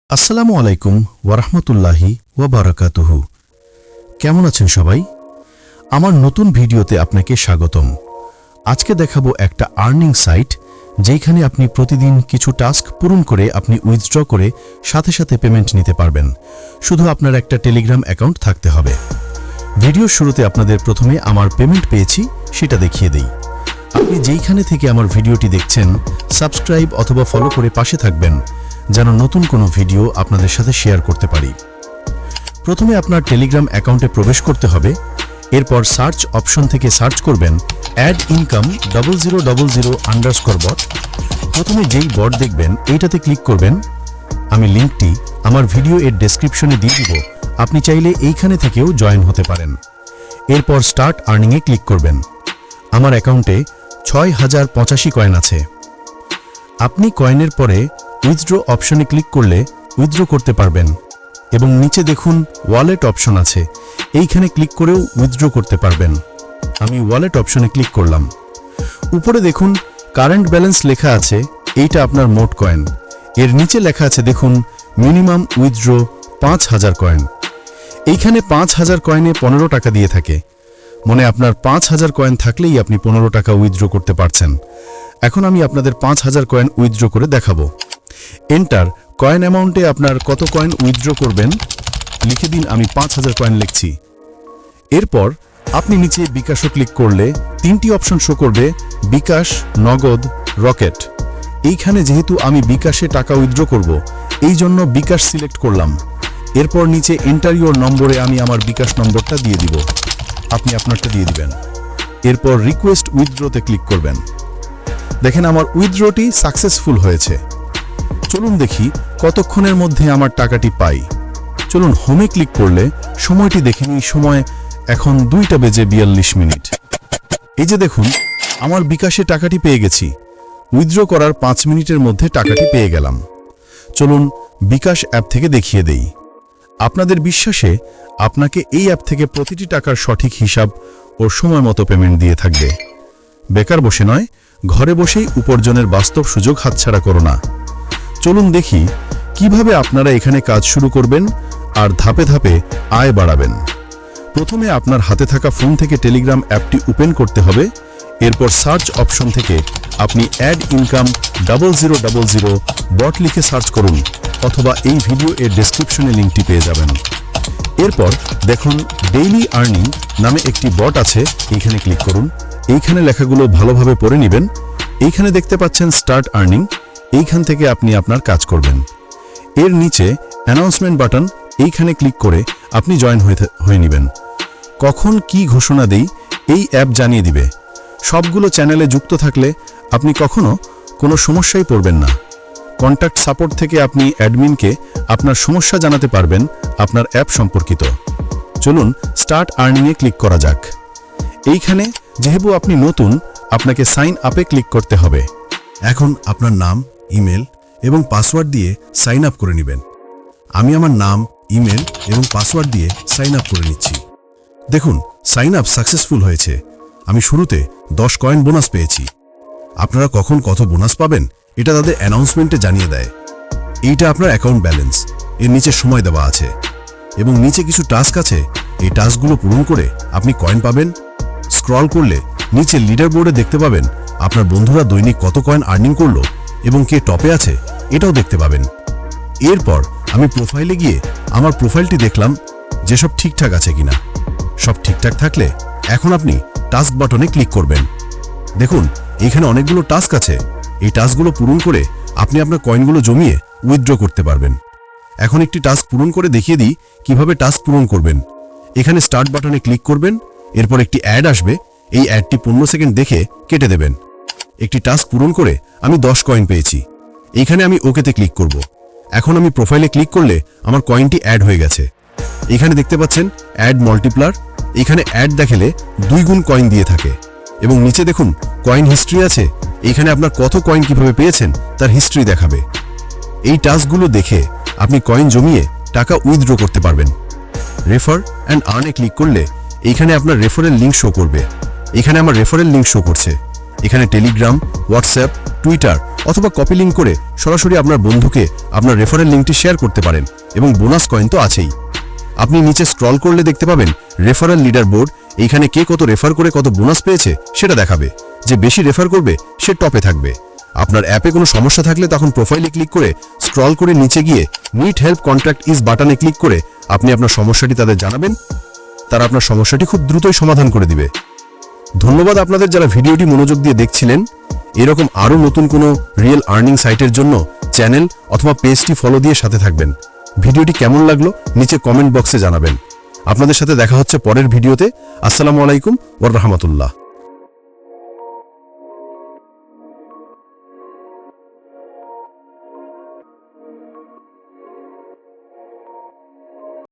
আসসালামু আলাইকুম ওয়ারাহমাতুল্লাহি ওয়াবারাকাতুহু। কেমন আছেন সবাই? আমার নতুন ভিডিওতে আপনাকে স্বাগতম। আজকে দেখাবো একটা আর্নিং সাইট যেখানে আপনি প্রতিদিন কিছু টাস্ক পূরণ করে আপনি উইথড্র করে সাথে সাথে পেমেন্ট নিতে পারবেন। শুধু আপনার একটা টেলিগ্রাম অ্যাকাউন্ট থাকতে হবে। ভিডিওর শুরুতে আপনাদের প্রথমে আমার পেমেন্ট পেয়েছি সেটা দেখিয়ে দেই। আপনি যেইখানে থেকে আমার ভিডিওটি দেখছেন সাবস্ক্রাইব অথবা ফলো করে পাশে থাকবেন যেন নতুন কোনো ভিডিও আপনাদের সাথে শেয়ার করতে পারি। প্রথমে আপনার টেলিগ্রাম অ্যাকাউন্টে প্রবেশ করতে হবে। এরপর সার্চ অপশন থেকে সার্চ করবেন অ্যাড ইনকাম 0000 বট। প্রথমে যেই বট দেখবেন এইটাতে ক্লিক করবেন। আমি লিঙ্কটি আমার ভিডিও এর ডেসক্রিপশনে দিয়ে দিব, আপনি চাইলে এইখানে থেকেও জয়েন হতে পারেন। এরপর স্টার্ট আর্নিংয়ে ক্লিক করবেন। আমার অ্যাকাউন্টে 6085 কয়েন আছে। আপনি কয়েনের পরে উইথড্র অপশনে ক্লিক করলে উইথড্র করতে পারবেন এবং নিচে দেখুন ওয়ালেট অপশন আছে, এইখানে ক্লিক করেও উইথড্র করতে পারবেন। আমি ওয়ালেট অপশনে ক্লিক করলাম। উপরে দেখুন কারেন্ট ব্যালেন্স লেখা আছে, এইটা আপনার মোট কয়েন। এর নিচে লেখা আছে দেখুন মিনিমাম উইথড্র 5000 কয়েন। এইখানে 5000 কয়েনে 15 টাকা দিয়ে থাকে, মানে আপনার 5000 কয়েন থাকলেই আপনি 15 টাকা উইথড্র করতে পারছেন। এখন আমি আপনাদের 5000 কয়েন উইথড্র করে দেখাবো। এন্টার কয়েন অ্যামাউন্টে আপনার কত কয়েন উইথড্র করবেন লিখে দিন। আমি 5000 কয়েন লিখছি। এরপর আপনি নিচে বিকাশও ক্লিক করলে তিনটি অপশন শো করবে, বিকাশ, নগদ, রকেট। এইখানে যেহেতু আমি বিকাশে টাকা উইথড্র করব, এই জন্য বিকাশ সিলেক্ট করলাম। এরপর নিচে এন্টার ইওর নম্বরে আমি আমার বিকাশ নম্বরটা দিয়ে দিব, আপনি আপনারটা দিয়ে দিবেন। এরপর রিকোয়েস্ট উইথড্রতে ক্লিক করবেন। দেখেন আমার উইথড্রটি সাকসেসফুল হয়েছে। চলুন দেখি কতক্ষণের মধ্যে আমার টাকাটি পাই। চলুন হোমে ক্লিক করলে সময়টি দেখে নিই। সময় এখন 2:42। এই যে দেখুন আমার বিকাশে টাকাটি পেয়ে গেছি। উইথড্র করার 5 মিনিটের মধ্যে টাকাটি পেয়ে গেলাম। চলুন বিকাশ অ্যাপ থেকে দেখিয়ে দেই। আপনাদের বিশ্বাসে আপনাকে এই অ্যাপ থেকে প্রতিটি টাকার সঠিক হিসাব ও সময় মতো পেমেন্ট দিয়ে থাকবে। বেকার বসে নয়, ঘরে বসেই উপার্জনের বাস্তব সুযোগ হাতছাড়া করো না। চলুন দেখি কিভাবে আপনারা এখানে কাজ শুরু করবেন আর ধাপে ধাপে আয় বাড়াবেন। প্রথমে আপনার হাতে থাকা ফোন থেকে টেলিগ্রাম অ্যাপটি ওপেন করতে হবে। এরপর সার্চ অপশন থেকে আপনি অ্যাড ইনকাম 0000 বট লিখে সার্চ করুন, অথবা এই ভিডিও এর ডেসক্রিপশনে লিঙ্কটি পেয়ে যাবেন। এরপর দেখুন ডেইলি আর্নিং নামে একটি বট আছে, এইখানে ক্লিক করুন। এইখানে লেখাগুলো ভালোভাবে পড়ে নেবেন। এইখানে দেখতে পাচ্ছেন স্টার্ট আর্নিং, এইখান থেকে আপনি আপনার কাজ করবেন। এর নিচে অ্যানাউন্সমেন্ট বাটন, এইখানে ক্লিক করে আপনি জয়েন হয়ে নেবেন। কখন কি ঘোষণা দেই এই অ্যাপ জানিয়ে দিবে। সবগুলো চ্যানেলে যুক্ত থাকলে আপনি কখনো কোনো সমস্যায় পড়বেন না। কন্ট্যাক্ট সাপোর্ট থেকে আপনি অ্যাডমিনকে আপনার সমস্যা জানাতে পারবেন আপনার অ্যাপ সম্পর্কিত। চলুন স্টার্ট আর্নিংয়ে ক্লিক করা যাক। এইখানে যেহেতু আপনি নতুন, আপনাকে সাইন আপে ক্লিক করতে হবে। এখন আপনার নাম, ইমেল এবং পাসওয়ার্ড দিয়ে সাইন আপ করে নেবেন। আমি আমার নাম, ইমেল এবং পাসওয়ার্ড দিয়ে সাইন আপ করে নিচ্ছি। দেখুন সাইন আপ সাকসেসফুল হয়েছে। আমি শুরুতে 10 কয়েন বোনাস পেয়েছি। আপনারা কখন কত বোনাস পাবেন এটা তাদের অ্যানাউন্সমেন্টে জানিয়ে দেয়। এইটা আপনার অ্যাকাউন্ট ব্যালেন্স, এর নিচে সময় দেওয়া আছে এবং নিচে কিছু টাস্ক আছে। এই টাস্কগুলো পূরণ করে আপনি কয়েন পাবেন। স্ক্রল করলে নিচে লিডার বোর্ডে দেখতে পাবেন আপনার বন্ধুরা দৈনিক কত কয়েন আর্নিং করলো এবং কে টপে আছে এটাও দেখতে পাবেন। এরপর আমি প্রোফাইলে গিয়ে আমার প্রোফাইলটি দেখলাম যে সব ঠিকঠাক আছে কিনা। সব ঠিকঠাক থাকলে এখন আপনি টাস্ক বাটনে ক্লিক করবেন। দেখুন এখানে অনেকগুলো টাস্ক আছে। এই টাস্কগুলো পূরণ করে আপনি আপনার কয়েনগুলো জমিয়ে উইথড্র করতে পারবেন। এখন একটি টাস্ক পূরণ করে দেখিয়ে দিই কিভাবে টাস্ক পূরণ করবেন। এখানে স্টার্ট বাটনে ক্লিক করবেন। এরপর একটি অ্যাড আসবে, এই অ্যাডটি 15 সেকেন্ড দেখে কেটে দেবেন। একটি টাস্ক পূরণ করে আমি 10 কয়েন পেয়েছি। এইখানে আমি ওকেতে ক্লিক করব। এখন আমি প্রোফাইলে ক্লিক করলে আমার কয়েনটি অ্যাড হয়ে গেছে। এখানে দেখতে পাচ্ছেন অ্যাড মাল্টিপ্লার, এখানে অ্যাড দেখালে 2 গুণ কয়েন দিয়ে থাকে। এবং নিচে দেখুন কয়েন হিস্ট্রি আছে, এইখানে আপনার কত কয়েন কিভাবে পেয়েছেন তার হিস্ট্রি দেখাবে। এই টাস্কগুলো দেখে আপনি কয়েন জমিয়ে টাকা উইথড্র করতে পারবেন। রেফার অ্যান্ড আর্নে ক্লিক করলে এইখানে আপনার রেফারেল লিঙ্ক শো করবে। এখানে আমার রেফারেল লিঙ্ক শো করছে। এখানে টেলিগ্রাম, হোয়াটসঅ্যাপ, টুইটার অথবা কপি লিঙ্ক করে সরাসরি আপনার বন্ধুকে আপনার রেফারেল লিঙ্কটি শেয়ার করতে পারেন এবং বোনাস কয়েন তো আছেই। আপনি নিচে স্ক্রল করলে দেখতে পাবেন রেফারেল লিডার বোর্ড। এইখানে কে কত রেফার করে কত বোনাস পেয়েছে সেটা দেখাবে। যে বেশি রেফার করবে সে টপে থাকবে। আপনার অ্যাপে কোনো সমস্যা থাকলে তখন প্রোফাইলে ক্লিক করে স্ক্রল করে নিচে গিয়ে নিড হেল্প কন্ট্যাক্ট ইজ বাটনে ক্লিক করে আপনি আপনার সমস্যাটি তাদের জানাবেন। তারা আপনার সমস্যাটি খুব দ্রুতই সমাধান করে দিবে। ধন্যবাদ আপনাদের যারা ভিডিওটি মনোযোগ দিয়ে দেখছিলেন। এরকম আরও নতুন কোনো রিয়েল আর্নিং সাইটের জন্য চ্যানেল অথবা পেজটি ফলো দিয়ে সাথে থাকবেন। ভিডিওটি কেমন লাগলো নিচে কমেন্ট বক্সে জানাবেন। আপনাদের সাথে দেখা হচ্ছে পরের ভিডিওতে। আসসালামু আলাইকুম ওয়া রাহমাতুল্লাহ।